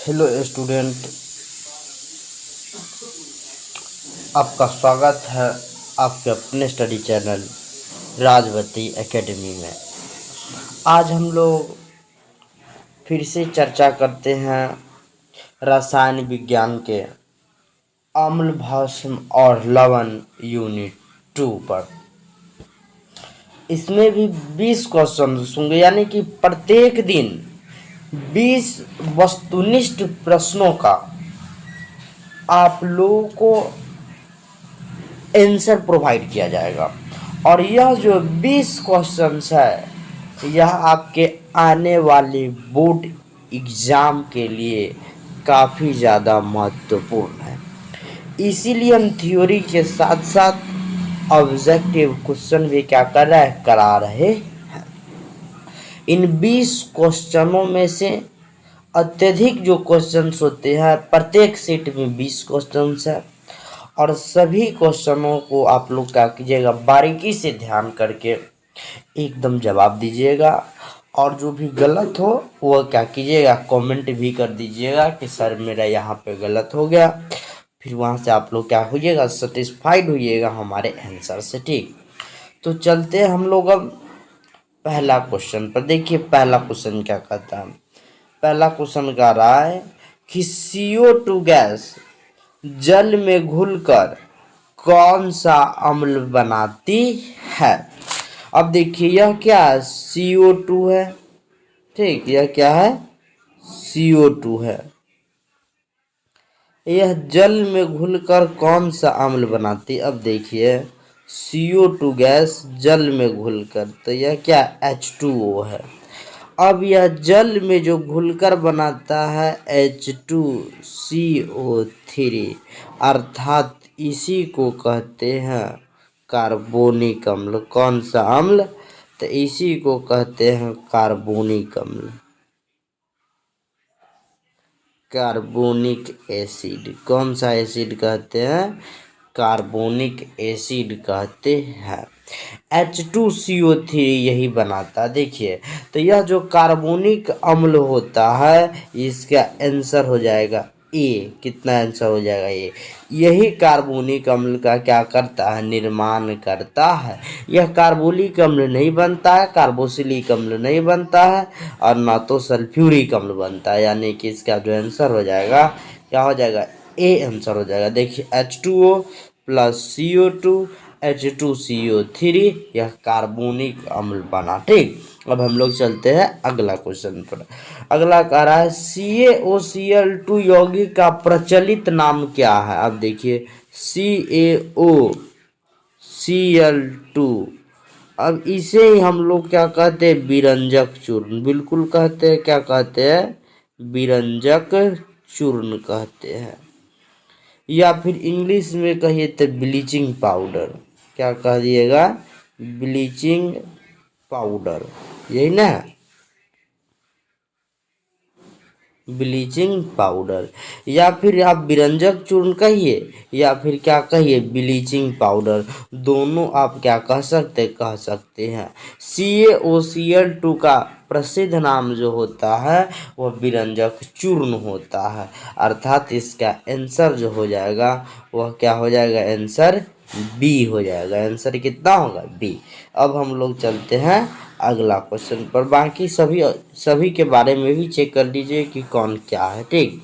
Hello student, आपका स्वागत है आपके अपने स्टडी चैनल राजवती एकेडमी में। आज हम लोग फिर से चर्चा करते हैं रसायन विज्ञान के अम्ल भस्म और लवण यूनिट 2 पर। इसमें भी 20 क्वेश्चन होंगे, यानी कि प्रत्येक दिन 20 वस्तुनिष्ठ प्रश्नों का आप लोगों को आंसर प्रोवाइड किया जाएगा। और यह जो 20 क्वेश्चंस है यह आपके आने वाले बोर्ड एग्ज़ाम के लिए काफ़ी ज़्यादा महत्वपूर्ण है। इसीलिए हम थ्योरी के साथ साथ ऑब्जेक्टिव क्वेश्चन भी क्या करा रहे हैं। इन 20 क्वेश्चनों में से अत्यधिक जो क्वेश्चंस होते हैं, प्रत्येक सेट में 20 क्वेश्चंस है और सभी क्वेश्चनों को आप लोग क्या कीजिएगा, बारीकी से ध्यान करके एकदम जवाब दीजिएगा। और जो भी गलत हो वो क्या कीजिएगा, कमेंट भी कर दीजिएगा कि सर मेरा यहाँ पे गलत हो गया। फिर वहाँ से आप लोग क्या होइएगा, सेटिस्फाइड होइएगा हमारे आंसर से। ठीक, तो चलते हैं हम लोग अब पहला क्वेश्चन पर। देखिए पहला क्वेश्चन क्या कहता है। पहला क्वेश्चन कह रहा है कि CO2 गैस जल में घुलकर कौन सा अम्ल बनाती है। अब देखिए यह क्या है, CO2 है। ठीक, यह क्या है, CO2 है। यह जल में घुलकर कौन सा अम्ल बनाती है। अब देखिए CO2 गैस जल में घुलकर, तो यह क्या H2O है। अब यह जल में जो घुलकर बनाता है H2CO3, अर्थात इसी को कहते हैं कार्बोनिक अम्ल। कौन सा अम्ल, तो इसी को कहते हैं कार्बोनिक अम्ल, कार्बोनिक एसिड। कौन सा एसिड कहते हैं, कार्बोनिक एसिड कहते हैं। H2CO3 यही बनाता है। देखिए तो यह जो कार्बोनिक अम्ल होता है इसका आंसर हो जाएगा ए। कितना आंसर हो जाएगा ए। यही कार्बोनिक अम्ल का क्या करता है, निर्माण करता है। यह कार्बोनिक अम्ल नहीं बनता है, कार्बोक्सिलिक अम्ल नहीं बनता है और ना तो सल्फ्यूरिक अम्ल बनता है। यानी कि इसका जो आंसर हो जाएगा क्या हो जाएगा, ए आंसर हो जाएगा। देखिए H2O प्लस CO2 H2CO3 यह कार्बोनिक अम्ल बना। ठीक, अब हम लोग चलते हैं अगला क्वेश्चन पर। अगला कह रहा है CaOCl2 यौगिक का प्रचलित नाम क्या है। अब देखिए CaOCl2, अब इसे ही हम लोग क्या कहते हैं, विरंजक चूर्ण। बिल्कुल कहते हैं, क्या कहते हैं, विरंजक चूर्ण कहते हैं। या फिर इंग्लिश में कहिए तो ब्लीचिंग पाउडर। क्या कह दिएगा, ब्लीचिंग पाउडर, यही ना, ब्लीचिंग पाउडर। या फिर आप विरंजक चूर्ण कहिए या फिर क्या कहिए, ब्लीचिंग पाउडर। दोनों आप क्या कह सकते हैं। CaOCl2 का प्रसिद्ध नाम जो होता है वह विरंजक चूर्ण होता है। अर्थात इसका आंसर जो हो जाएगा वह क्या हो जाएगा, आंसर बी हो जाएगा। आंसर कितना होगा, बी। अब हम लोग चलते हैं अगला क्वेश्चन पर। बाकी सभी के बारे में भी चेक कर लीजिए कि कौन क्या है। ठीक,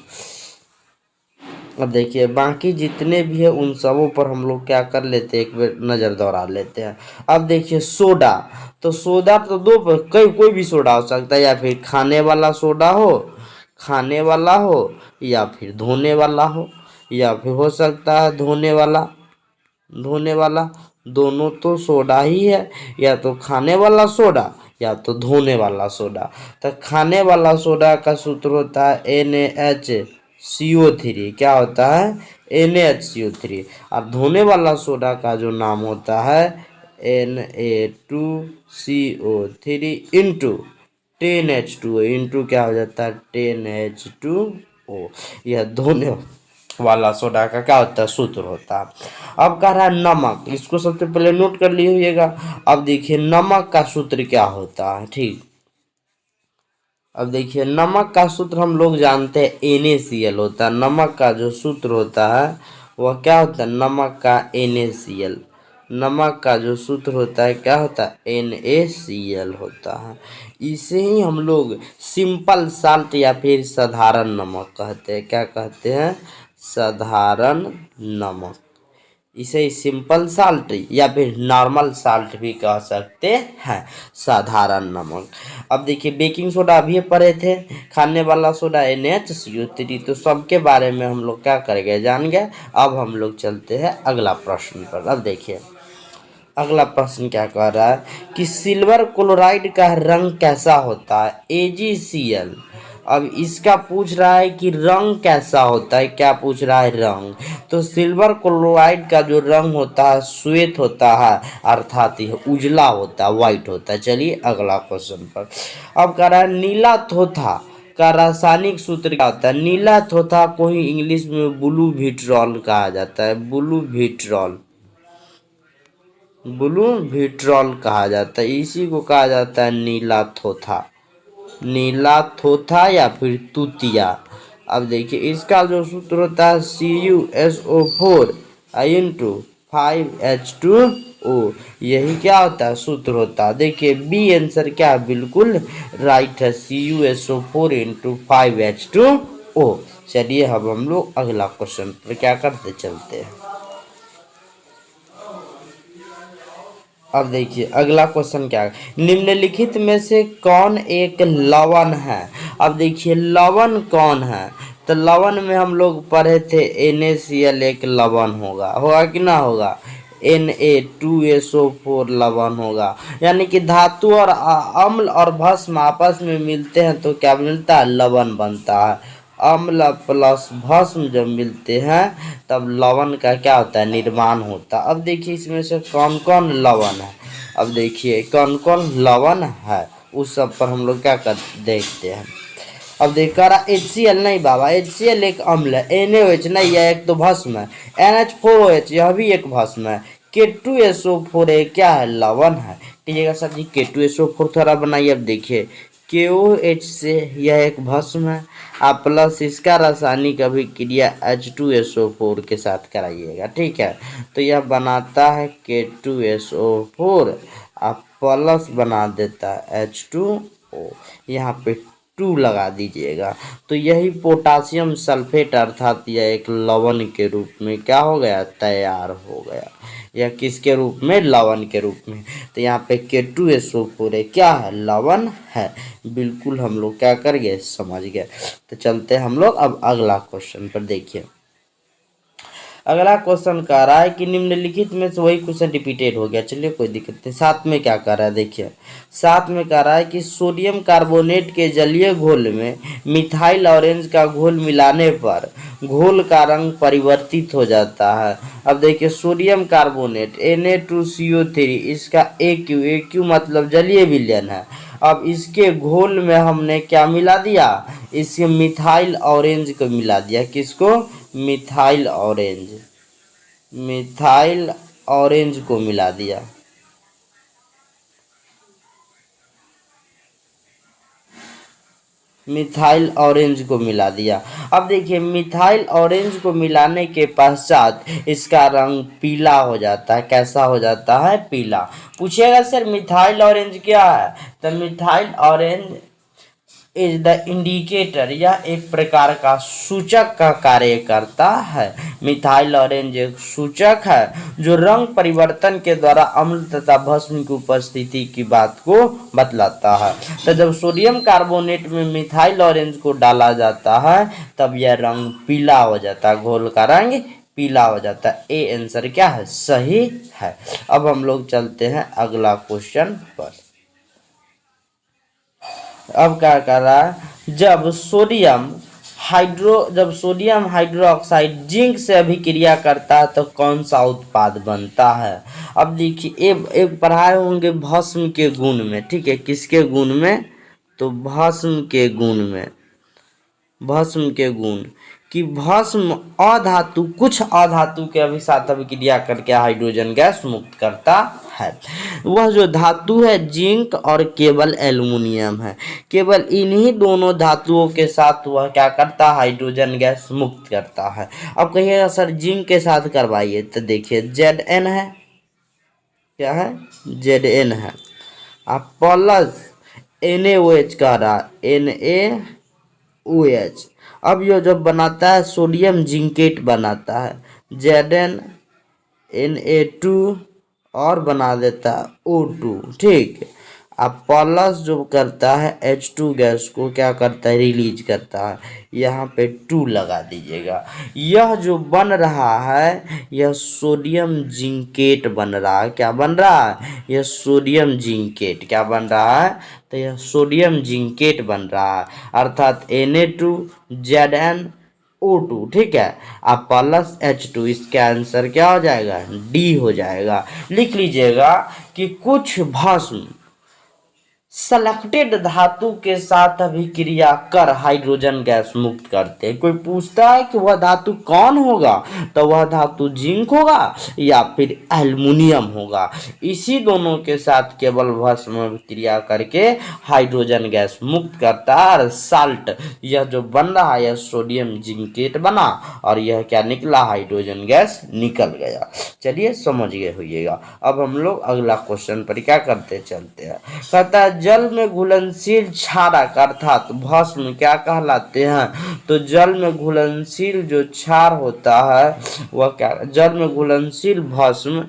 अब देखिए बाकी जितने भी है उन सबों पर हम लोग क्या कर लेते हैं, एक बार नज़र दौड़ा लेते हैं। अब देखिए सोडा, तो सोडा तो दो कोई भी सोडा हो सकता है। या फिर खाने वाला सोडा हो, खाने वाला हो, या फिर धोने वाला हो, या फिर हो सकता है धोने वाला, धोने वाला। दोनों तो सोडा ही है, या तो खाने वाला सोडा या तो धोने वाला सोडा। तो खाने वाला सोडा का सूत्र होता है NaHCO3। क्या होता है, NaHCO3। और धोने वाला सोडा का जो नाम होता है Na2CO3 इंटू 10H2O इंटू क्या हो जाता है, 10H2O। यह धोने वाला सोडा का क्या होता है, सूत्र होता है। अब कह रहा है नमक, इसको सबसे पहले नोट कर लीजिएगा। अब देखिए नमक का सूत्र क्या होता है। ठीक, अब देखिए नमक का सूत्र हम लोग जानते हैं NaCl होता है। नमक का जो सूत्र होता है वह क्या होता है, नमक का NaCl। नमक का जो सूत्र होता है क्या होता है, NaCl होता है। इसे ही हम लोग सिंपल साल्ट या फिर साधारण नमक कहते हैं। क्या कहते हैं, साधारण नमक। इसे सिंपल साल्ट या फिर नॉर्मल साल्ट भी कह सकते हैं, साधारण नमक। अब देखिए बेकिंग सोडा अभी पढ़े थे, खाने वाला सोडा NaCO3। तो सबके बारे में हम लोग क्या करेंगे, जान गए। अब हम लोग चलते हैं अगला प्रश्न पर। अब देखिए अगला प्रश्न क्या कह रहा है कि सिल्वर क्लोराइड का रंग कैसा होता है, AgCl। अब इसका पूछ रहा है कि रंग कैसा होता है, क्या पूछ रहा है, रंग। तो सिल्वर क्लोराइड का जो रंग होता है श्वेत होता है, अर्थात यह उजला होता है, व्हाइट होता है। चलिए अगला क्वेश्चन पर। अब कह रहा है नीला थोथा का रासायनिक सूत्र क्या होता है। नीला थोथा को ही इंग्लिश में ब्लू विट्रॉल कहा जाता है, ब्लू विट्रॉल, ब्लू विट्रॉल कहा जाता है। इसी को कहा जाता है नीला थोथा, नीला थोथा या फिर तुतिया। अब देखिए इसका जो सूत्र होता है CuSO4 इंटू 5H2O। यही क्या होता है, सूत्र होता है। देखिए बी आंसर क्या है, बिल्कुल राइट है, CuSO4 इंटू 5H2O। चलिए अब हम लोग अगला क्वेश्चन पर क्या करते चलते हैं। अब देखिए अगला क्वेश्चन क्या है, निम्नलिखित में से कौन एक लवण है। अब देखिए लवण कौन है, तो लवण में हम लोग पढ़े थे NaCl एक लवण होगा, होगा कि ना होगा, Na2SO4 लवण होगा। यानी कि धातु और अम्ल और भस्म आपस में मिलते हैं तो क्या मिलता है, लवण बनता है। अम्ल प्लस भस्म जब मिलते हैं तब लवण का क्या होता है, निर्माण होता है। अब देखिए इसमें से कौन कौन लवण है। अब देखिए कौन कौन लवण है उस सब पर हम लोग क्या कर देखते हैं। अब देख कर HCl नहीं बाबा, HCl एक अम्ल है, NaOH नहीं है, एक तो भस्म है। NH4OH यह भी एक भस्म है। K2SO4 क्या है, लवण है। कहिएगा सर जी K2SO4 थोड़ा बनाइए। अब देखिए KOH से यह एक भस्म है, आप प्लस इसका रासायनिक अभिक्रिया H2SO4 के साथ कराइएगा, ठीक है। तो यह बनाता है K2SO4, आप प्लस बना देता है H2O, यहाँ पे 2 लगा दीजिएगा। तो यही पोटासियम सल्फेट अर्थात यह एक लवण के रूप में क्या हो गया, तैयार हो गया। यह किसके रूप में, लवण के रूप में। तो यहाँ पे K2SO4 क्या है, लवण है। बिल्कुल हम लोग क्या कर गए, समझ गए। तो चलते हैं हम लोग अब अगला क्वेश्चन पर। देखिए अगला क्वेश्चन कह रहा है कि निम्नलिखित में से वही क्वेश्चन रिपीटेड हो गया, चलिए कोई दिक्कत नहीं। साथ में क्या कह रहा है, देखिए साथ में कह रहा है कि सोडियम कार्बोनेट के जलीय घोल में मिथाइल ऑरेंज का घोल मिलाने पर घोल का रंग परिवर्तित हो जाता है। अब देखिए सोडियम कार्बोनेट Na2CO3, इसका AQ मतलब जलीय विलयन है। अब इसके घोल में हमने क्या मिला दिया, इसके मिथाइल ऑरेंज को मिला दिया। किसको, मिथाइल ऑरेंज, मिथाइल ऑरेंज को मिला दिया। मिथाइल ऑरेंज को मिला दिया। अब देखिए मिथाइल ऑरेंज को मिलाने के पश्चात इसका रंग पीला हो जाता है। कैसा हो जाता है, पीला। पूछिएगा सर मिथाइल ऑरेंज क्या है, तो methyl orange is the indicator, यह एक प्रकार का सूचक का कार्य करता है। मिथाइल ऑरेंज एक सूचक है जो रंग परिवर्तन के द्वारा अम्ल तथा भस्म की उपस्थिति की बात को बतलाता है। तो जब सोडियम कार्बोनेट में मिथाइल ऑरेंज को डाला जाता है तब यह रंग पीला हो जाता है, घोल का रंग पीला हो जाता है। ए आंसर क्या है, सही है। अब हम लोग चलते हैं अगला क्वेश्चन पर। अब क्या कर रहा है, जब सोडियम हाइड्रोक्साइड जिंक से अभिक्रिया करता है तो कौन सा उत्पाद बनता है। अब देखिए एक पढ़ाए होंगे भस्म के गुण में, ठीक है, किसके गुण में, तो भस्म के गुण में, भस्म के गुण कि भस्म अधातु कुछ अधातु के अभिसात अभिक्रिया करके हाइड्रोजन गैस मुक्त करता है। वह जो धातु है जिंक और केवल एल्युमिनियम है। केवल इन्हीं दोनों धातुओं के साथ वह क्या करता है, हाइड्रोजन गैस मुक्त करता है। अब कहिएगा सर जिंक के साथ करवाइए, तो देखिए Zn है, क्या है, Zn है। अब प्लस NaOH का रहा, NaOH। अब ये जब बनाता है सोडियम जिंकेट बनाता है, ZnNa2 और बना देता है O2, ठीक। अब प्लस जो करता है H2 गैस को क्या करता है, रिलीज करता है। यहाँ पे 2 लगा दीजिएगा। यह जो बन रहा है यह सोडियम जिंकेट बन रहा है। क्या बन रहा है, यह सोडियम जिंकेट। क्या बन रहा है, तो यह सोडियम जिंकेट बन रहा है, अर्थात Na2ZnO2, ठीक है। अब प्लस H2, इसका आंसर क्या हो जाएगा, डी हो जाएगा। लिख लीजिएगा कि कुछ भस्म सेलेक्टेड धातु के साथ अभिक्रिया कर हाइड्रोजन गैस मुक्त करते हैं। कोई पूछता है कि वह धातु कौन होगा, तो वह धातु जिंक होगा या फिर एल्युमिनियम होगा। इसी दोनों के साथ केवल भस्म अभिक्रिया करके हाइड्रोजन गैस मुक्त करता है। और साल्ट यह जो बन रहा है यह सोडियम जिंकेट बना और यह क्या निकला, हाइड्रोजन गैस निकल गया। चलिए समझ गए होइएगा। अब हम लोग अगला क्वेश्चन पर क्या करते चलते हैं। कहता है जल में घुलनशील क्षारक अर्थात भस्म क्या कहलाते हैं, तो जल में घुलनशील जो क्षार होता है वह क्या, जल में घुलनशील भस्म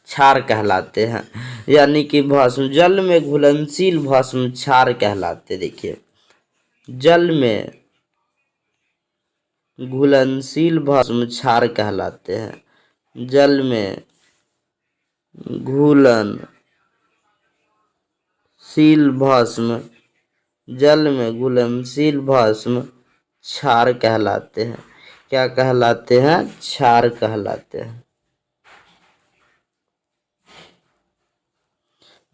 क्षार कहलाते हैं। यानी कि भस्म, जल में घुलनशील भस्म क्षार कहलाते। देखिए जल में घुलनशील भस्म क्षार कहलाते हैं। जल में घुलनशील भस्म, जल में घुलनशील भस्म क्षार कहलाते हैं। क्या कहलाते हैं, क्षार कहलाते हैं।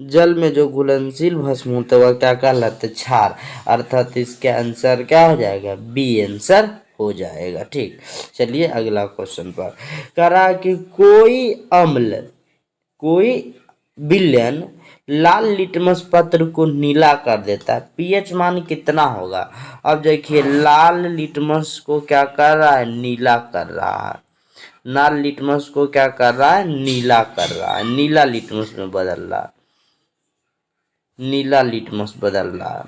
जल में जो घुलनशील भस्म होता है वह क्या कहलाते हैं, क्षार। अर्थात इसका आंसर क्या हो जाएगा, बी आंसर हो जाएगा, ठीक। चलिए अगला क्वेश्चन पर कह रहा है कि कोई अम्ल, कोई विलयन लाल लिटमस पत्र को नीला कर देता है, पीएच मान कितना होगा। अब देखिए लाल लिटमस को क्या कर रहा है, नीला कर रहा है। लाल लिटमस को क्या कर रहा है, नीला कर रहा है, नीला लिटमस में बदल रहा है, नीला लिटमस बदल रहा है।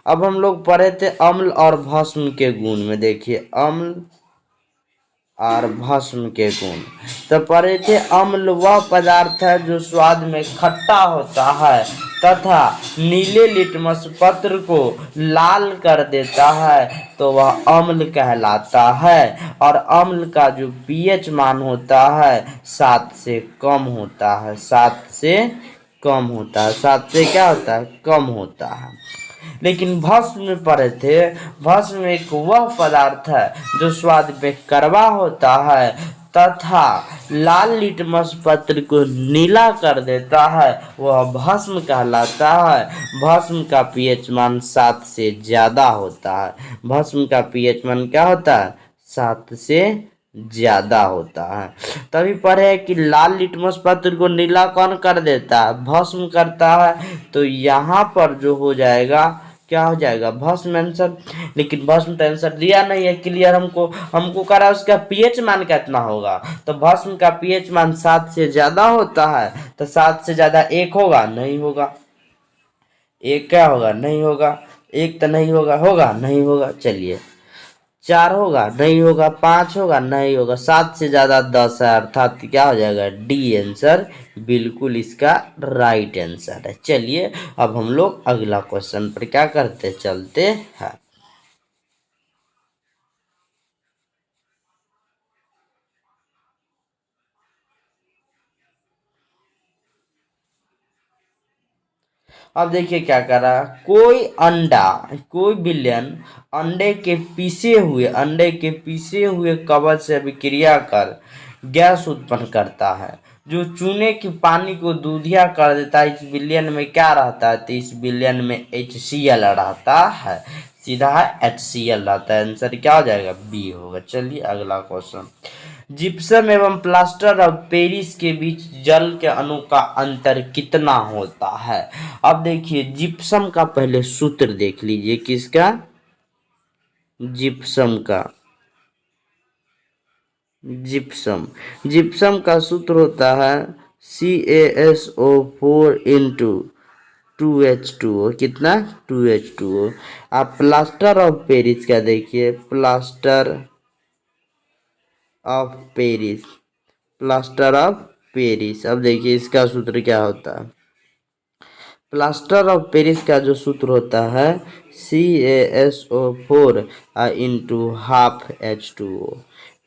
अब हम लोग पढ़े थे अम्ल और भस्म के गुण में। देखिए अम्ल और भस्म के गुण, तो पढ़े थे अम्ल वह पदार्थ है जो स्वाद में खट्टा होता है तथा नीले लिटमस पत्र को लाल कर देता है, तो वह अम्ल कहलाता है। और अम्ल का जो पीएच मान होता है 7 से कम होता है, 7 से कम होता है, 7 से क्या होता है, कम होता है। लेकिन भस्म में पढ़े थे, भस्म एक वह पदार्थ है जो स्वाद में कड़वा होता है तथा लाल लिटमस पत्र को नीला कर देता है, वह भस्म कहलाता है। भस्म का पीएच मान 7 से ज्यादा होता है। भस्म का पीएच मान क्या होता है, 7 से ज्यादा होता है। तभी पढ़े कि लाल लिटमस पत्र को नीला कौन कर देता है, भस्म करता है। तो यहाँ पर जो हो जाएगा, क्या हो जाएगा, भस्म आंसर। लेकिन भस्म तो आंसर दिया नहीं है क्लियर, हमको कह रहा है उसका पीएच मान कितना होगा। तो भस्म का पीएच मान 7 से ज्यादा होता है, तो 7 से ज्यादा 1 होगा, नहीं होगा। 1 क्या होगा, नहीं होगा। 1 तो नहीं होगा, होगा नहीं होगा। चलिए 4 होगा, नहीं होगा। 5 होगा, नहीं होगा। 7 से ज्यादा 10 है, अर्थात क्या हो जाएगा, डी आंसर बिल्कुल इसका राइट आंसर है। चलिए अब हम लोग अगला क्वेश्चन पर क्या करते चलते हैं। अब देखिए क्या कर रहा है, कोई अंडा, कोई विलयन अंडे के पीसे हुए कवच से अभिक्रिया कर गैस उत्पन्न करता है जो चूने की पानी को दूधिया कर देता है। इस विलयन में क्या रहता है, तो इस विलयन में HCl रहता है। सीधा है HCl रहता है। आंसर क्या हो जाएगा? बी होगा। चलिए अगला क्वेश्चन, जिप्सम एवं प्लास्टर ऑफ पेरिस के बीच जल के अणु का अंतर कितना होता है? अब देखिए जिप्सम का पहले सूत्र देख लीजिए, किसका? जिप्सम का। जिप्सम जिप्सम का सूत्र होता है CaSO4 इंटू 2H2O, कितना? 2H2O। आप प्लास्टर ऑफ पेरिस का देखिए, plaster of Paris, plaster of Paris. अब देखिए इसका सूत्र क्या होता है। प्लास्टर ऑफ पेरिस का जो सूत्र होता है CaSO4 into half H2O,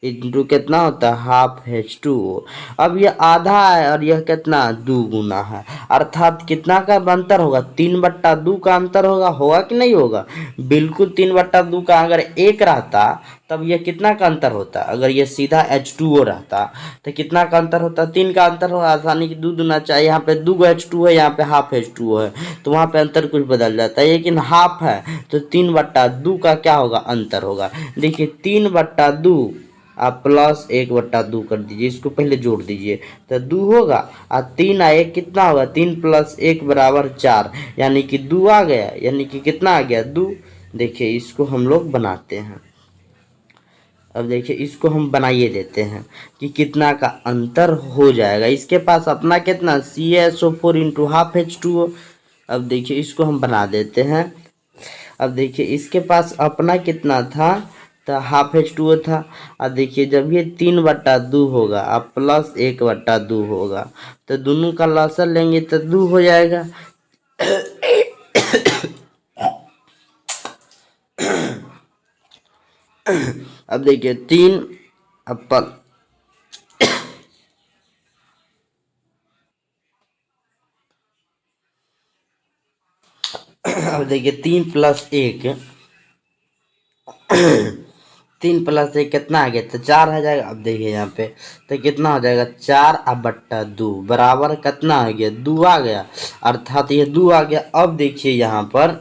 into कितना होता है? Half H2O। अब ये आधा है और यह कितना? 2 गुना है, अर्थात कितना का अंतर होगा? 3/2 का अंतर होगा। होगा कि नहीं होगा? बिल्कुल 3/2 का। अगर 1 रहता तब यह कितना का अंतर होता? अगर यह सीधा H2O रहता तो कितना का अंतर होता? 3 का अंतर होगा। आसानी की 2 दूना चाहिए, यहाँ पे 2 H2O है, यहाँ पे हाफ H2O है, तो वहाँ पे अंतर कुछ बदल जाता है। लेकिन हाफ है तो 3/2 का क्या होगा? अंतर होगा। देखिए 3/2 आप प्लस 1/2 कर दीजिए, इसको पहले जोड़ दीजिए तो 2 होगा, और 3 आ 1 कितना होगा? 3 + 1 बराबर 4, यानी कि 2 आ गया, यानी कि कितना आ गया? 2। देखिए इसको हम लोग बनाते हैं। अब देखिए इसको हम बनाइए देते हैं कि कितना का अंतर हो जाएगा। इसके पास अपना कितना? CaSO4 into half H2O। अब देखिए इसको हम बना देते हैं। अब देखिए इसके पास अपना कितना था? तो हाफ H2O था। और देखिए जब ये 3/2 होगा अब प्लस 1/2 होगा, तो दोनों का लसाअ लेंगे तो 2 हो जाएगा। अब देखिए 3 अब अब देखिए 3 + 1 3 + 1 कितना आ गया? तो 4 आ जाएगा। अब देखिए यहाँ पे तो कितना हो जाएगा? 4/2 बराबर कितना आ गया? 2 आ गया, अर्थात ये 2 आ गया। अब देखिए यहाँ पर,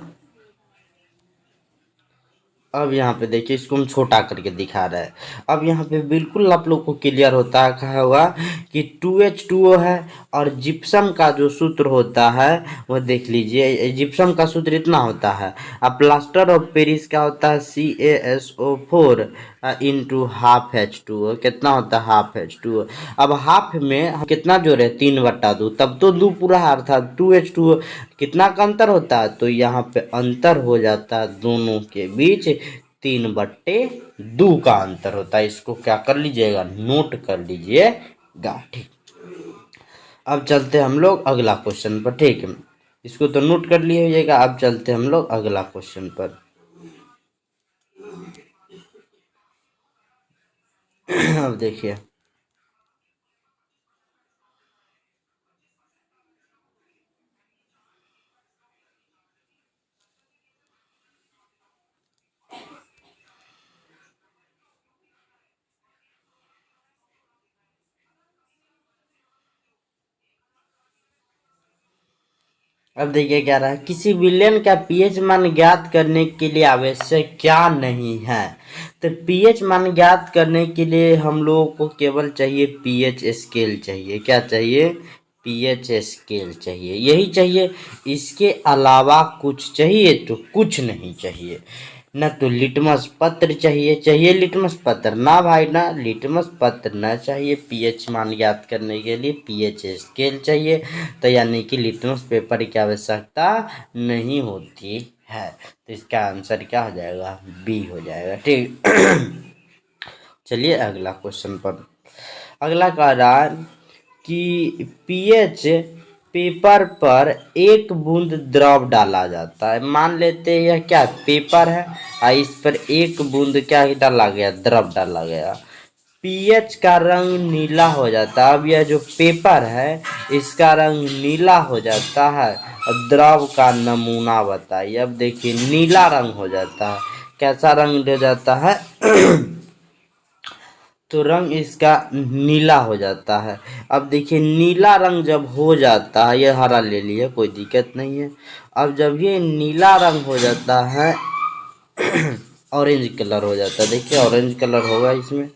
अब यहाँ पे देखिए इसको हम छोटा करके दिखा रहे हैं। अब यहाँ पे बिल्कुल आप लोग को क्लियर होता है कहा हुआ कि 2H2O है, और जिप्सम का जो सूत्र होता है वो देख लीजिए। जिप्सम का सूत्र इतना होता है, अब प्लास्टर ऑफ पेरिस का होता है CaSO4 इंटू हाफ H2O। कितना होता है? Half H2O। अब हाफ में हम कितना जोड़े? 3/2, तब तो 2 पूरा है, अर्थात 2H2O। कितना का अंतर होता है? तो यहाँ पे अंतर हो जाता है दोनों के बीच 3/2 का अंतर होता है। इसको क्या कर लीजिएगा? नोट कर लीजिएगा। ठीक, अब चलते हम लोग अगला क्वेश्चन पर। ठीक है, इसको तो नोट कर लिए होइएगा। अब चलते हम लोग अगला क्वेश्चन पर। अब देखिए अब देखिए क्या रहा है, किसी विलेन का पीएच मान ज्ञात करने के लिए आवश्यक क्या नहीं है? तो पीएच मान ज्ञात करने के लिए हम लोगों को केवल चाहिए पीएच स्केल चाहिए। क्या चाहिए? पीएच स्केल चाहिए, यही चाहिए। इसके अलावा कुछ चाहिए तो कुछ नहीं चाहिए। न तो लिटमस पत्र चाहिए, चाहिए लिटमस पत्र ना भाई, ना लिटमस पत्र ना चाहिए। पीएच मान ज्ञात करने के लिए पीएच स्केल चाहिए, तो यानी कि लिटमस पेपर की आवश्यकता नहीं होती है। तो इसका आंसर क्या हो जाएगा? बी हो जाएगा। ठीक, चलिए अगला क्वेश्चन पर। अगला कह रहा है कि पीएच पेपर पर 1 बूंद द्रव डाला जाता है। मान लेते हैं यह क्या पेपर है, और इस पर 1 बूंद क्या डाला गया? द्रव डाला गया। पीएच का रंग नीला हो जाता है। अब यह जो पेपर है इसका रंग नीला हो जाता है, और द्रव का नमूना बताइए। अब देखिए नीला रंग हो जाता है। कैसा रंग हो जाता है? तो रंग इसका नीला हो जाता है। अब देखिए नीला रंग जब हो जाता है, ये हरा ले लिए कोई दिक्कत नहीं है। अब जब ये नीला रंग हो जाता है ऑरेंज कलर हो जाता है। देखिए ऑरेंज कलर होगा इसमें।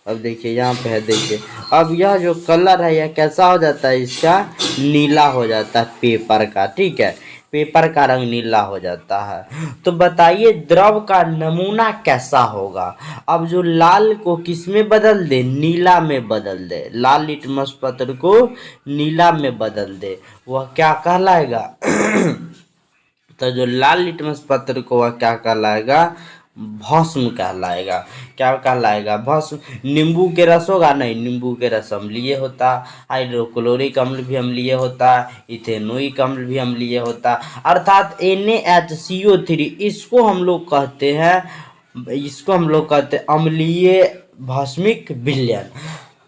अब देखिए यहाँ पे है, देखिए अब यह जो कलर है यह कैसा हो जाता है, इसका नीला हो जाता है पेपर का, ठीक है, पेपर का रंग नीला हो जाता है। तो बताइए द्रव का नमूना कैसा होगा। अब जो लाल को किस में बदल दे, नीला में बदल दे, लाल लिटमस पत्र को नीला में बदल दे, वह क्या कहलाएगा। तो जो लाल लिटमस पत्र को वह क्या कहलाएगा, भस्म कहलाएगा। क्या कहलाएगा, भस्म। नींबू के रस होगा, नहीं, नींबू के रस अम्लीय होता, हाइड्रोक्लोरिक अम्ल भी अम्लीय होता, इथेनोइक अम्ल भी अम्लीय होता, अर्थात NaHCO3 इसको हम लोग कहते हैं, अम्लीय भस्मिक विलयन।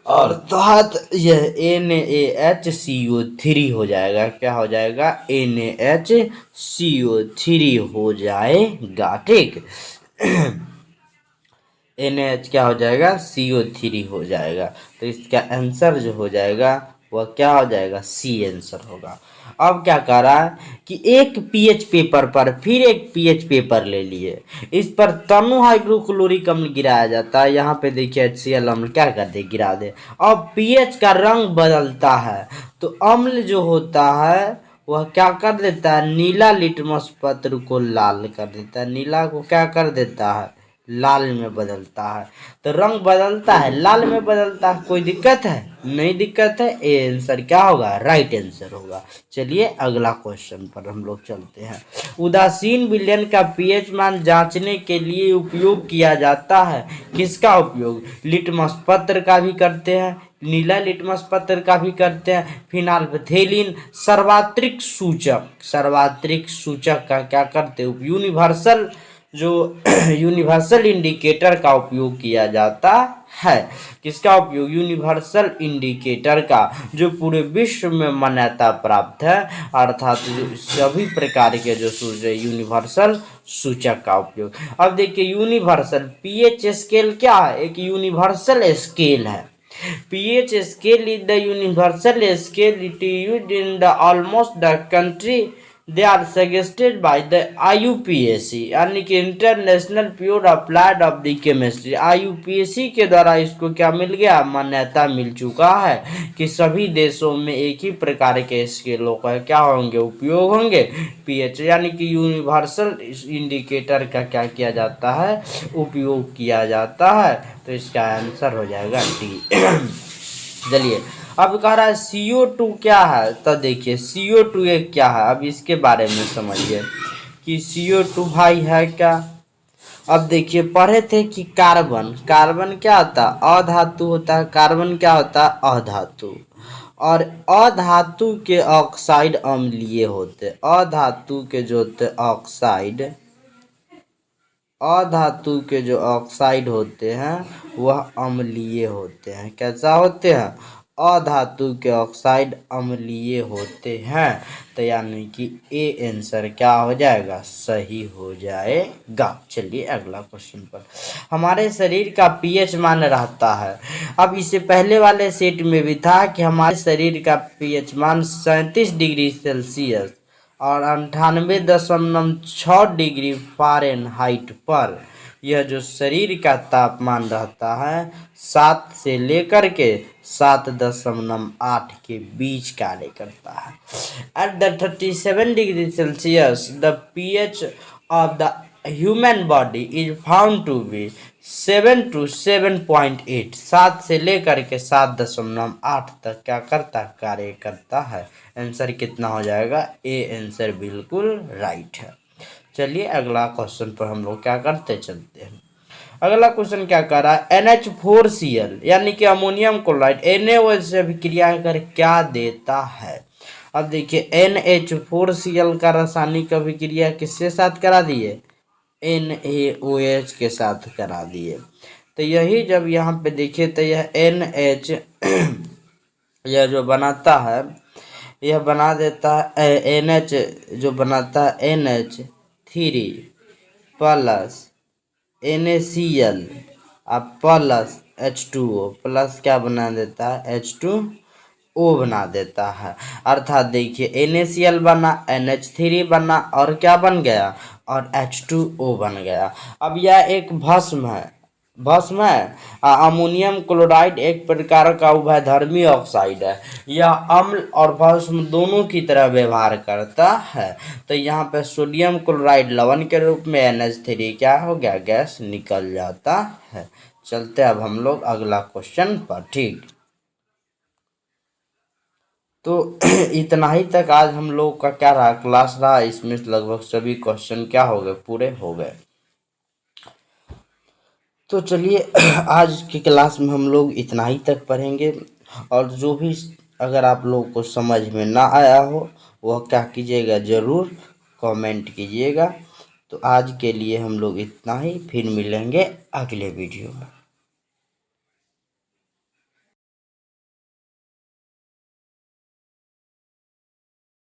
अर्थात यह NaHCO3 हो जाएगा। क्या हो जाएगा, NaHCO3 हो जाएगा, ठीक। NaH क्या हो जाएगा, CO3 हो जाएगा। तो इसका आंसर जो हो जाएगा वह क्या हो जाएगा, सी आंसर होगा। अब क्या कर रहा है कि एक पीएच पेपर पर फिर एक पीएच पेपर ले लिए, इस पर तनु हाइड्रोक्लोरिक अम्ल गिराया जाता है। यहाँ पे देखिए HCl अम्ल क्या कर दे, गिरा दे। अब पीएच का रंग बदलता है, तो अम्ल जो होता है वह क्या कर देता है, नीला लिटमस पत्र को लाल कर देता है, नीला को क्या कर देता है, लाल में बदलता है। तो रंग बदलता है, लाल में बदलता है, कोई दिक्कत है, नहीं दिक्कत है। ए आंसर क्या होगा, राइट आंसर होगा। चलिए अगला क्वेश्चन पर हम लोग चलते हैं। उदासीन विलयन का पीएच मान जांचने के लिए उपयोग किया जाता है, किसका उपयोग, लिटमस पत्र का भी करते हैं, नीला लिटमस पत्र का भी करते हैं, फिनाल्फथेलिन सर्वात्रिक सूचक का क्या करते हैं, यूनिवर्सल जो यूनिवर्सल इंडिकेटर का उपयोग किया जाता है। किसका उपयोग, यूनिवर्सल इंडिकेटर का, जो पूरे विश्व में मान्यता प्राप्त है, अर्थात सभी प्रकार के जो सूचक यूनिवर्सल सूचक का उपयोग। अब देखिए यूनिवर्सल पीएच स्केल क्या है, एक यूनिवर्सल स्केल है। pH scale is the universal scale. It is used in the almost the country. They are suggested by the IUPAC यानी कि international pure applied of the chemistry. IUPAC के द्वारा इसको क्या मिल गया, मान्यता मिल चुका है कि सभी देशों में एक ही प्रकार के स्केलों का क्या होंगे, उपयोग होंगे, पीएच यानी कि यूनिवर्सल इंडिकेटर का क्या किया जाता है, उपयोग किया जाता है। तो इसका आंसर हो जाएगा डी। चलिए अब कह रहा है CO2 क्या है, तो देखिए CO2 एक क्या है, अब इसके बारे में समझिए कि CO2 भाई है क्या। अब देखिए पढ़े थे कि कार्बन क्या होता है, अधातु होता है। कार्बन क्या होता है, अधातु। और अधातु के ऑक्साइड अम्लीय होते, अधातु के जो होते ऑक्साइड, अधातु के जो ऑक्साइड होते हैं वह अम्लीय होते हैं। कैसा होते हैं, अधातु के ऑक्साइड अम्लीय होते हैं। तो यानी कि ए आंसर क्या हो जाएगा, सही हो जाएगा। चलिए अगला क्वेश्चन पर। हमारे शरीर का पीएच मान रहता है, अब इससे पहले वाले सेट में भी था कि हमारे शरीर का पीएच मान 37 डिग्री सेल्सियस और 98.6 डिग्री फ़ारेनहाइट पर यह जो शरीर का तापमान रहता है 7 से लेकर के 7.8 के बीच कार्य करता है। At the 37 degree Celsius the pH of the human body is found to be 7 to 7.8, 7 से लेकर के 7.8 तक क्या करता, कार्य करता है। आंसर कितना हो जाएगा, ए आंसर बिल्कुल राइट है। चलिए अगला क्वेश्चन पर हम लोग क्या करते चलते हैं। अगला क्वेश्चन क्या कर रहा है, NH4Cl यानी कि अमोनियम क्लोराइड NaOH से अभिक्रिया कर क्या देता है। अब देखिए NH4Cl का रासायनिक अभिक्रिया किसके साथ करा दिए, NaOH के साथ करा दिए। तो यही जब यहाँ पे देखिए तो यह NH यह जो बनाता है, यह बना देता है NH जो बनाता है NH3 प्लस NaCl अब प्लस H2O प्लस क्या बना देता है H2O ओ बना देता है। अर्थात देखिए NaCl बना, NH3 बना और क्या बन गया, और H2O बन गया। अब यह एक भस्म है, भस्म है। अमोनियम क्लोराइड एक प्रकार का उभयधर्मी ऑक्साइड है। यह अम्ल और भस्म दोनों की तरह व्यवहार करता है। तो यहाँ पे सोडियम क्लोराइड लवण के रूप में, NH3 क्या हो गया, गैस निकल जाता है। चलते अब हम लोग अगला क्वेश्चन पर। ठीक, तो इतना ही तक आज हम लोग का क्या रहा, क्लास रहा। इसमें लगभग सभी क्वेश्चन क्या हो गए, पूरे हो गए। तो चलिए आज की क्लास में हम लोग इतना ही तक पढ़ेंगे, और जो भी अगर आप लोग को समझ में ना आया हो वह क्या कीजिएगा, ज़रूर कमेंट कीजिएगा। तो आज के लिए हम लोग इतना ही, फिर मिलेंगे अगले वीडियो में।